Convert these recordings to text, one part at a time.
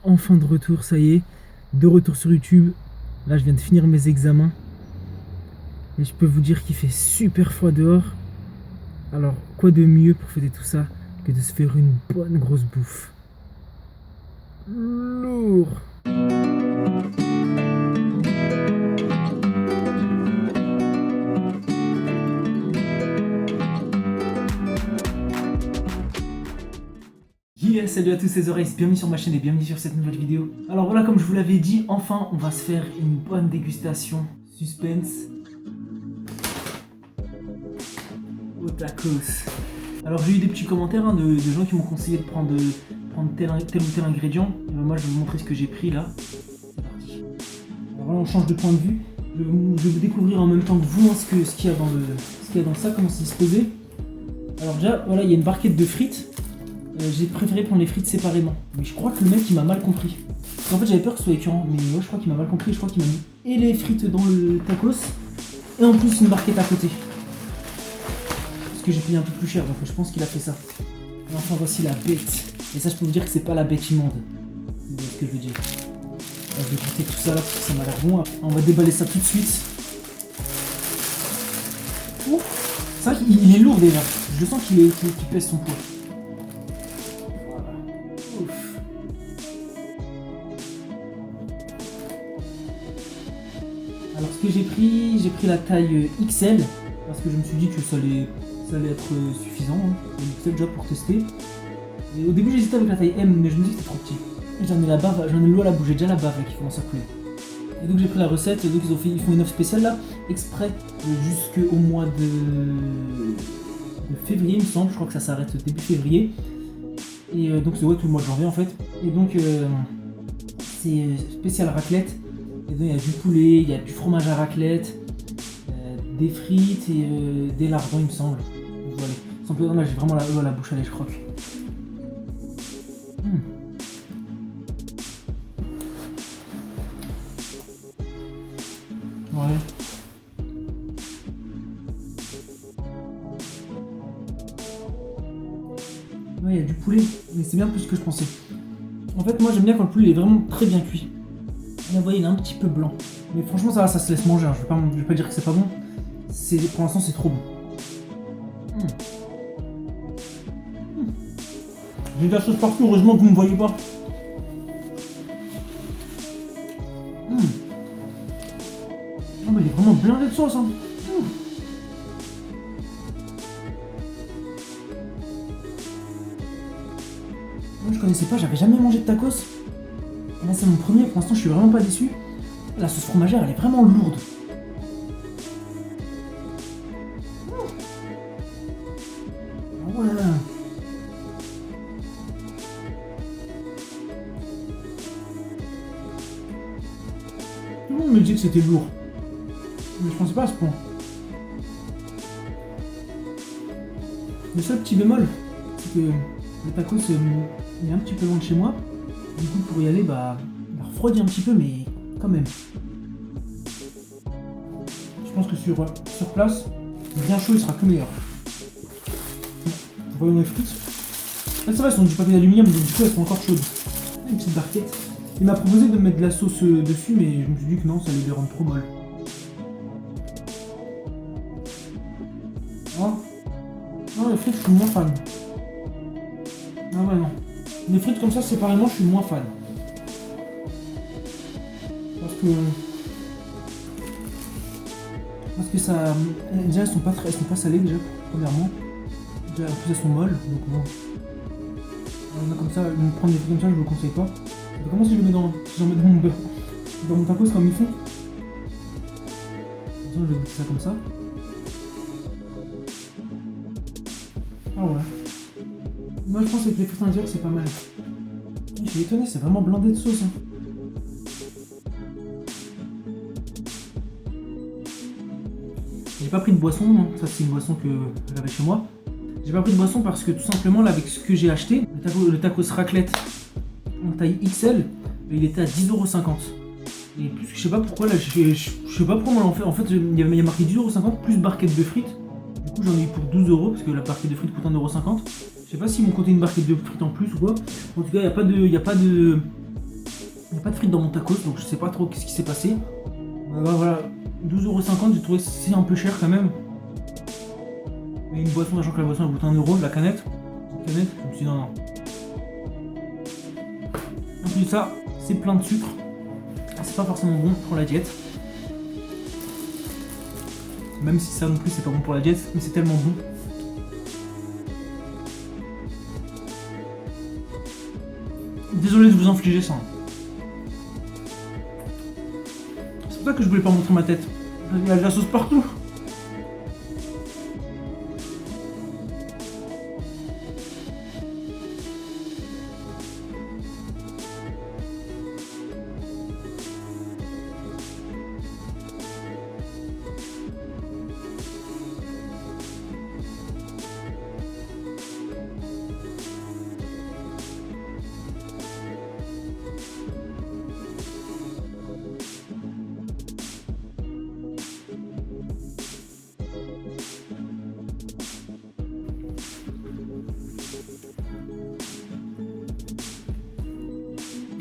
enfin de retour, ça y est. De retour sur YouTube. Là, je viens de finir mes examens. Et je peux vous dire qu'il fait super froid dehors. Alors, quoi de mieux pour fêter tout ça que de se faire une bonne grosse bouffe. Lourd. Yeah, salut à tous les oreilles, bienvenue sur ma chaîne et bienvenue sur cette nouvelle vidéo. Alors voilà, comme je vous l'avais dit, enfin on va se faire une bonne dégustation. Suspense. Au tacos. Alors j'ai eu des petits commentaires de gens qui m'ont conseillé de prendre tel ou tel ingrédient. Et ben moi je vais vous montrer ce que j'ai pris là. C'est parti. Alors là on change de point de vue. Je vais vous découvrir en même temps que vous ce qu'il y a dans ça, comment c'est disposé. Alors déjà, voilà, il y a une barquette de frites. J'ai préféré prendre les frites séparément. Mais je crois que le mec il m'a mal compris. En fait j'avais peur que ce soit écœurant, mais ouais, je crois qu'il m'a mal compris. Je crois qu'il m'a mis et les frites dans le tacos et en plus une barquette à côté. Parce que j'ai payé un peu plus cher, donc je pense qu'il a fait ça. Et enfin voici la bête. Et ça je peux vous dire que c'est pas la bête immonde. Vous voyez ce que je veux dire. Alors, je vais goûter tout ça là parce que ça m'a l'air bon. On va déballer ça tout de suite. C'est vrai qu'il est lourd déjà. Je sens qu'il pèse son poids. Alors ce que j'ai pris la taille XL parce que je me suis dit que ça allait être suffisant, hein. XL déjà pour tester. Et au début j'hésitais avec la taille M, mais je me dis que c'était trop petit. J'en ai l'eau à la bouche, j'ai déjà la bave là, qui commence à couler. Et donc j'ai pris la recette, et donc ils font une offre spéciale là, exprès jusqu'au mois de février il me semble, je crois que ça s'arrête début février. Et donc c'est ouais, tout le mois de janvier en fait. Et donc c'est spécial raclette. Et donc il y a du poulet, il y a du fromage à raclette, des frites et des lardons il me semble. Donc, voilà. Sans plus, là j'ai vraiment l'eau à la bouche, allez je croque. Ouais. Ouais, il y a du poulet, mais c'est bien plus que je pensais. En fait, moi j'aime bien quand le poulet est vraiment très bien cuit. Là, vous voyez, il est un petit peu blanc. Mais franchement, ça va, ça se laisse manger. Hein. Je vais pas dire que c'est pas bon. Pour l'instant, c'est trop bon. J'ai de la sauce partout, heureusement que vous ne me voyez pas. Non, mais il est vraiment blindé de sauce. Hein. Moi, je connaissais pas, j'avais jamais mangé de tacos. Là, c'est mon premier, pour l'instant, je suis vraiment pas déçu. La sauce fromagère, elle est vraiment lourde. Ah ouais. Tout le monde me dit que c'était lourd. Mais je pensais pas à ce point. Le seul petit bémol, c'est que le tacos il est un petit peu loin de chez moi. Du coup, pour y aller, bah, il refroidit un petit peu, mais quand même. Je pense que sur place, bien chaud, il sera que meilleur. Voyons les frites. Ah, ça va, elles sont du papier d'aluminium, donc du coup, elles sont encore chaudes. Une petite barquette. Il m'a proposé de mettre de la sauce dessus, mais je me suis dit que non, ça allait les rendre trop molles. Ah. Non, les frites, je suis moins fan. Ah ouais, non. Les frites comme ça, séparément, je suis moins fan. Parce que ça. Déjà, elles sont pas salées, déjà, premièrement. Déjà, en plus, elles sont molles, donc bon. Comme ça, prendre des frites comme ça, je vous le conseille pas. Comment si je mets si j'en mets dans mon tacos comme il faut. Je vais goûter ça comme ça. Ah ouais. Moi je pense que les frites indiennes c'est pas mal. Je suis étonné, c'est vraiment blindé de sauce. Hein. J'ai pas pris de boisson, hein. Ça c'est une boisson que j'avais chez moi. J'ai pas pris de boisson parce que tout simplement là avec ce que j'ai acheté, le tacos raclette en taille XL, il était à 10,50€. Et plus, je sais pas pourquoi là, je sais pas pourquoi on l'a fait. En fait, il y a marqué 10,50€ plus barquette de frites. Du coup, j'en ai eu pour 12€ parce que la barquette de frites coûte 1,50€. Je sais pas s'ils m'ont compté une barquette de frites en plus ou quoi. En tout cas, il n'y a pas de Il n'y a pas de frites dans mon tacos, donc je sais pas trop qu'est-ce qui s'est passé. Voilà, 12,50€, j'ai trouvé que c'est un peu cher quand même. Mais une boisson, sachant que la boisson elle coûte 1€, la canette. Je me suis dit non, non. En plus de ça, c'est plein de sucre. C'est pas forcément bon pour la diète. Même si ça non plus c'est pas bon pour la diète, mais c'est tellement bon. Désolé de vous infliger ça. C'est pour ça que je voulais pas montrer ma tête. Il y a de la sauce partout.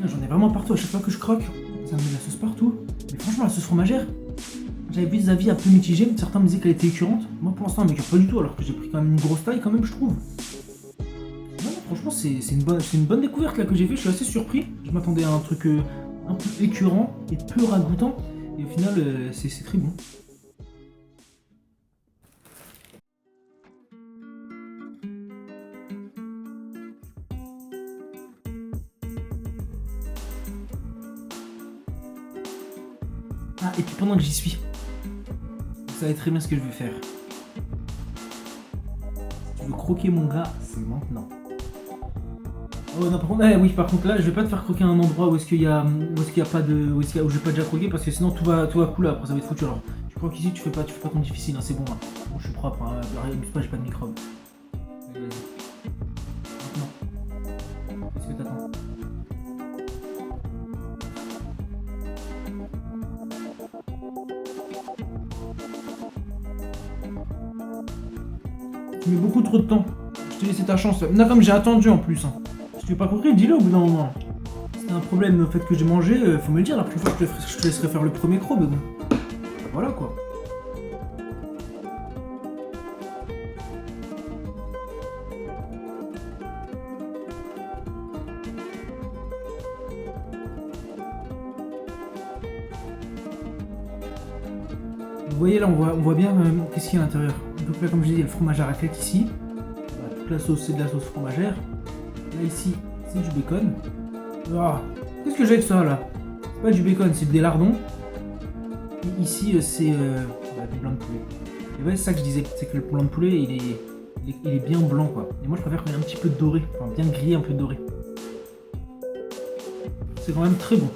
J'en ai vraiment partout à chaque fois que je croque. Ça me met de la sauce partout. Mais franchement, la sauce fromagère, j'avais vu des avis un peu mitigés. Certains me disaient qu'elle était écœurante. Moi, pour l'instant, elle m'écœure pas du tout, alors que j'ai pris quand même une grosse taille, quand même, je trouve. Non, franchement, c'est une bonne découverte là que j'ai fait. Je suis assez surpris. Je m'attendais à un truc un peu écœurant et peu ragoûtant. Et au final, c'est très bon. Ah, et puis pendant que j'y suis, vous savez très bien ce que je vais faire. Si tu veux croquer mon gars, c'est maintenant. Oh non, par contre, oui, par contre là, je vais pas te faire croquer à un endroit où est-ce qu'il y a pas de, où je vais pas déjà croquer parce que sinon tout va couler après, ça va être foutu. Alors, je crois qu'ici tu fais pas ton difficile, hein, c'est bon, hein. Bon, je suis propre, hein, n'abuse pas, j'ai pas de microbe. Vas-y, vas-y. Maintenant, qu'est-ce que t'attends? Tu mets beaucoup trop de temps. Je t'ai laissé ta chance. Non, comme j'ai attendu en plus. Hein. Si tu veux pas croquer, dis-le au bout d'un moment. Si t'as un problème le fait que j'ai mangé, faut me le dire. La prochaine fois, je te laisserai faire le premier croc, mais bon. Voilà quoi. Vous voyez là, on voit bien qu'est-ce qu'il y a à l'intérieur. Donc là, comme je disais, il y a le fromage à raclette ici. Voilà, toute la sauce, c'est de la sauce fromagère. Là, ici, c'est du bacon. Ah, qu'est-ce que j'ai avec ça là? C'est pas du bacon, c'est des lardons. Et ici, c'est du blanc de poulet. Et ouais, c'est ça que je disais, c'est que le blanc de poulet, il est bien blanc quoi. Et moi, je préfère qu'il y ait un petit peu doré, enfin bien grillé, un peu doré. C'est quand même très bon.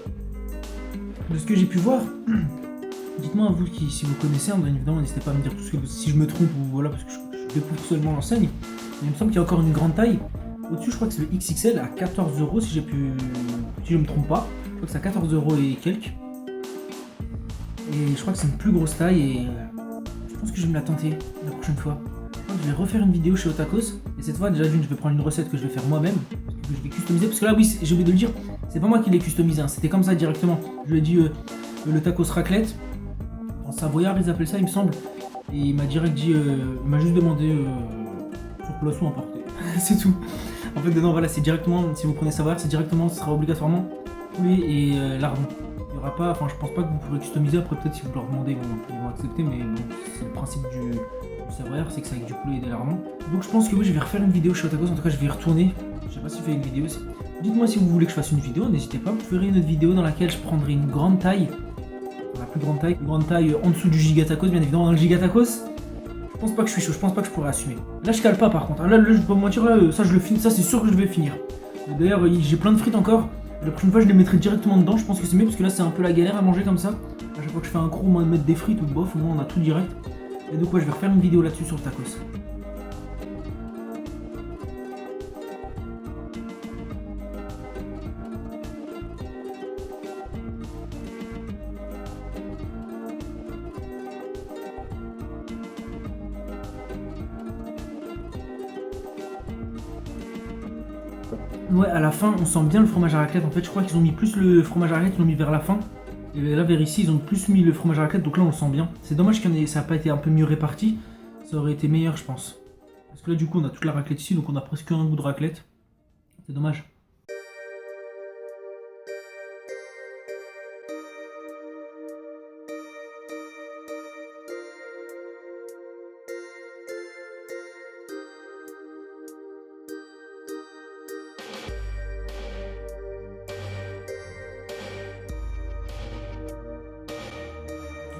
De ce que j'ai pu voir, dites-moi vous qui, si vous connaissez, bien évidemment, n'hésitez pas à me dire tout ce que, si je me trompe ou voilà, parce que je découvre seulement l'enseigne. Il me semble qu'il y a encore une grande taille. Au-dessus, je crois que c'est le XXL à 14€ si je me trompe pas. Je crois que c'est à 14€ et quelques. Et je crois que c'est une plus grosse taille et je pense que je vais me la tenter la prochaine fois. Je vais refaire une vidéo chez Otakos et cette fois déjà d'une je vais prendre une recette que je vais faire moi-même, que je vais customiser parce que là oui j'ai oublié de le dire, c'est pas moi qui l'ai customisé, hein, c'était comme ça directement. Je lui ai dit le tacos raclette, en savoyard ils appellent ça il me semble, et il m'a direct dit, il m'a juste demandé sur place ou emporter, c'est tout. En fait dedans voilà c'est directement, si vous prenez savoyard c'est directement, ce sera obligatoirement poulet et lardon. Il y aura pas, enfin je pense pas que vous pourrez customiser, après peut-être si vous leur demandez ils vont accepter, mais bon c'est le principe du savoyard, c'est que c'est avec du poulet et des lardons. Donc je pense que oui je vais refaire une vidéo chez Otakos, en tout cas je vais y retourner. Je sais pas si je fais une vidéo aussi. Dites-moi si vous voulez que je fasse une vidéo, n'hésitez pas, vous ferez une autre vidéo dans laquelle je prendrai une grande taille. La plus grande taille en dessous du gigatacos, bien évidemment. Dans le gigatacos, je pense pas que je suis chaud, je pense pas que je pourrais assumer. Là je cale pas par contre, là je vais pas me mentir, là ça je le finis, ça c'est sûr que je vais finir. D'ailleurs j'ai plein de frites encore, la prochaine fois je les mettrai directement dedans, je pense que c'est mieux parce que là c'est un peu la galère à manger comme ça. À chaque fois que je fais un croc, au moins de mettre des frites ou bof, au moins on a tout direct. Et donc ouais je vais refaire une vidéo là-dessus sur le tacos. Ouais, à la fin, on sent bien le fromage à raclette. En fait, je crois qu'ils ont mis plus le fromage à raclette, ils l'ont mis vers la fin. Et là, vers ici, ils ont plus mis le fromage à raclette, donc là, on le sent bien. C'est dommage que ça n'a pas été un peu mieux réparti. Ça aurait été meilleur, je pense. Parce que là, du coup, on a toute la raclette ici, donc on a presque un goût de raclette. C'est dommage.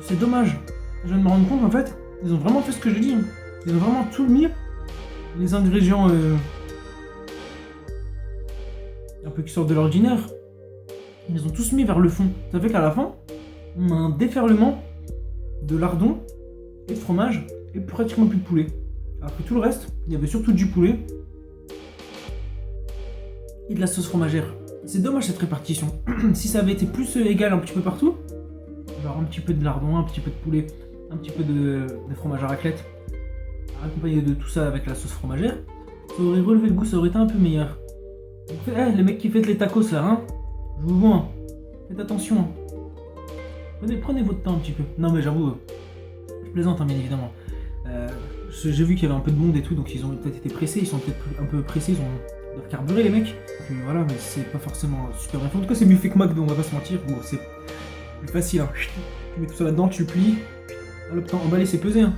C'est dommage. Je viens de me rendre compte, en fait, ils ont vraiment fait ce que j'ai dit. Ils ont vraiment tout mis. Les ingrédients un peu qui sortent de l'ordinaire. Ils les ont tous mis vers le fond. Ça fait qu'à la fin, on a un déferlement de lardons et de fromage et pratiquement plus de poulet. Alors que tout le reste, il y avait surtout du poulet et de la sauce fromagère. C'est dommage cette répartition. Si ça avait été plus égal un petit peu partout, genre un petit peu de lardon, un petit peu de poulet, un petit peu de fromage à raclette, accompagné de tout ça avec la sauce fromagère, ça aurait relevé le goût, ça aurait été un peu meilleur. Donc, les mecs qui faites les tacos là, hein, je vous vois, hein. Faites attention. Hein. Prenez votre temps un petit peu. Non mais j'avoue, je plaisante hein, bien évidemment. J'ai vu qu'il y avait un peu de monde et tout, donc ils ont peut-être été pressés, ils sont peut-être un peu pressés, ils doivent carburer les mecs. Donc, voilà, mais c'est pas forcément super bien fait. En tout cas c'est mieux fait que McDo, on va pas se mentir. Bon, c'est plus facile, hein. Tu mets tout ça là-dedans, tu le plies. Hop, emballer c'est pesé. Hein.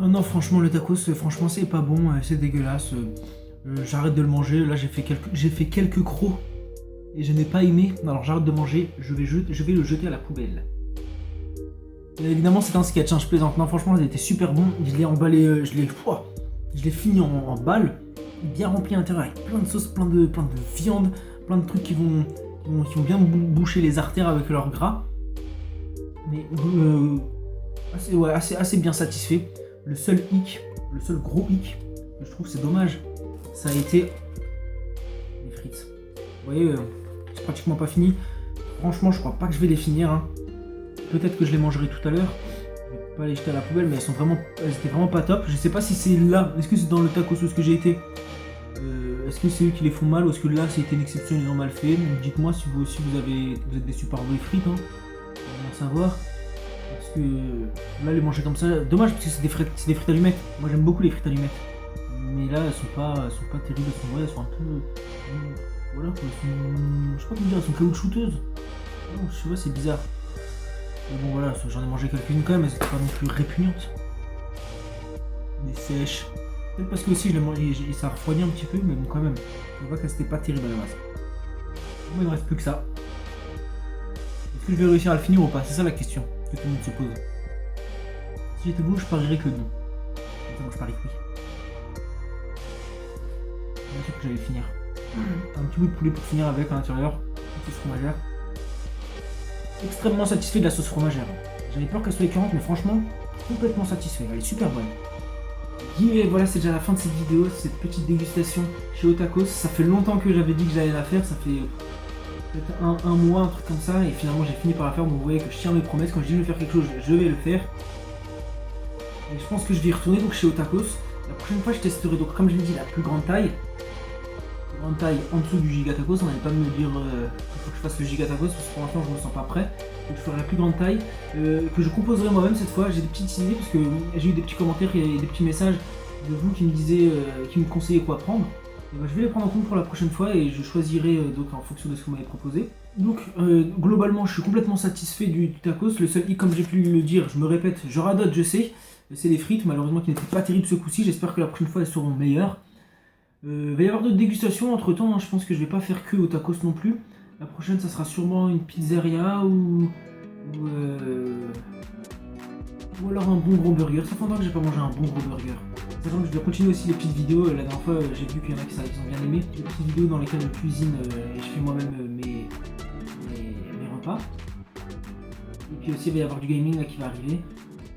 Oh non, franchement, le tacos, franchement, c'est pas bon, c'est dégueulasse. J'arrête de le manger. Là, j'ai fait quelques crocs et je n'ai pas aimé. Alors, j'arrête de manger. Je vais le jeter à la poubelle. Et évidemment, c'est un sketch, hein, je plaisante. Non, franchement, il était super bon. Je l'ai emballé, je l'ai fini en balle, bien rempli à l'intérieur avec plein de sauces, plein de viande, plein de trucs qui vont bien boucher les artères avec leur gras. Mais assez bien satisfait. Le seul gros hic que je trouve c'est dommage, ça a été les frites. Vous voyez, c'est pratiquement pas fini. Franchement, je crois pas que je vais les finir. Hein. Peut-être que je les mangerai tout à l'heure. Je vais pas les jeter à la poubelle, mais elles étaient vraiment pas top. Je sais pas si c'est là. Est-ce que c'est dans le tacos où ce que j'ai été est-ce que c'est eux qui les font mal ou est-ce que là c'était une exception, ils ont mal fait. Dites-moi si vous aussi vous êtes déçus par vos frites. Hein. On va savoir. Parce que là les manger comme ça, dommage parce que c'est des frites allumettes. Moi j'aime beaucoup les frites allumettes. Mais là elles sont pas terribles, elles sont un peu. Voilà quoi, je sais pas comment dire, elles sont caoutchouteuses. Non, je sais pas, c'est bizarre. Mais bon voilà, j'en ai mangé quelques-unes quand même, elles étaient pas non plus répugnantes. Des sèches. Peut-être parce que aussi je l'ai mangé, ça refroidit un petit peu, mais bon quand même. Je vois qu'elles étaient pas terribles à la base. Moi il ne reste plus que ça. Est-ce que je vais réussir à le finir ou pas? C'est ça la question que tout le monde se pose. Si j'étais vous, je parierais que non. Moi je parie que oui. Bien sûr que j'allais finir. Un petit bout de poulet pour finir avec à l'intérieur. Une sauce fromagère. Extrêmement satisfait de la sauce fromagère. J'avais peur qu'elle soit écœurante, mais franchement, complètement satisfait. Elle est super bonne. Et voilà, c'est déjà la fin de cette vidéo, cette petite dégustation chez Otakos. Ça fait longtemps que j'avais dit que j'allais la faire, ça fait peut-être un mois, un truc comme ça, et finalement j'ai fini par la faire. Donc vous voyez que je tiens mes promesses, quand je dis de faire quelque chose, je vais le faire. Et je pense que je vais y retourner donc chez Otakos. La prochaine fois je testerai donc comme je l'ai dit la plus grande taille. En taille en dessous du Gigatacos, on n'allait pas me dire qu'il faut que je fasse le Gigatacos parce que pour l'instant je ne me sens pas prêt. Donc je ferai la plus grande taille que je composerai moi-même cette fois. J'ai des petites idées parce que j'ai eu des petits commentaires et des petits messages de vous qui me disaient, qui me conseillaient quoi prendre. Et ben, je vais les prendre en compte pour la prochaine fois et je choisirai donc en fonction de ce que vous m'avez proposé. Donc globalement je suis complètement satisfait du tacos. Le seul hic, comme j'ai pu le dire, je me répète, je radote, je sais, c'est les frites malheureusement qui n'étaient pas terribles ce coup-ci. J'espère que la prochaine fois elles seront meilleures. Il va y avoir d'autres dégustations entre temps, hein. Je pense que je vais pas faire que au tacos non plus. La prochaine ça sera sûrement une pizzeria ou alors un bon gros burger. Ça fait longtemps que j'ai pas mangé un bon gros burger. Sachant que je vais continuer aussi les petites vidéos. La dernière fois j'ai vu qu'il y en a qui ont bien aimé. Les petites vidéos dans lesquelles je cuisine et je fais moi-même mes repas. Et puis aussi il va y avoir du gaming là qui va arriver.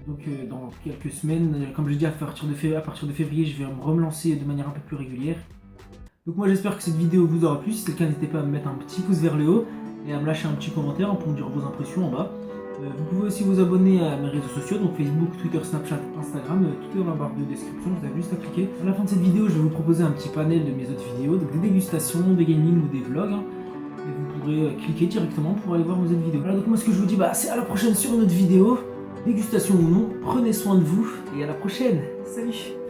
Donc dans quelques semaines, comme je dis, à partir de février, je vais me relancer de manière un peu plus régulière. Donc moi j'espère que cette vidéo vous aura plu. Si c'est le cas, n'hésitez pas à me mettre un petit pouce vers le haut et à me lâcher un petit commentaire pour me dire vos impressions en bas. Vous pouvez aussi vous abonner à mes réseaux sociaux, donc Facebook, Twitter, Snapchat, Instagram, tout est dans la barre de description, vous avez juste à cliquer. À la fin de cette vidéo, je vais vous proposer un petit panel de mes autres vidéos, donc des dégustations, des gaming ou des vlogs. Et vous pourrez cliquer directement pour aller voir mes autres vidéos. Voilà, donc moi ce que je vous dis, c'est à la prochaine sur une autre vidéo, dégustation ou non, prenez soin de vous et à la prochaine. Salut!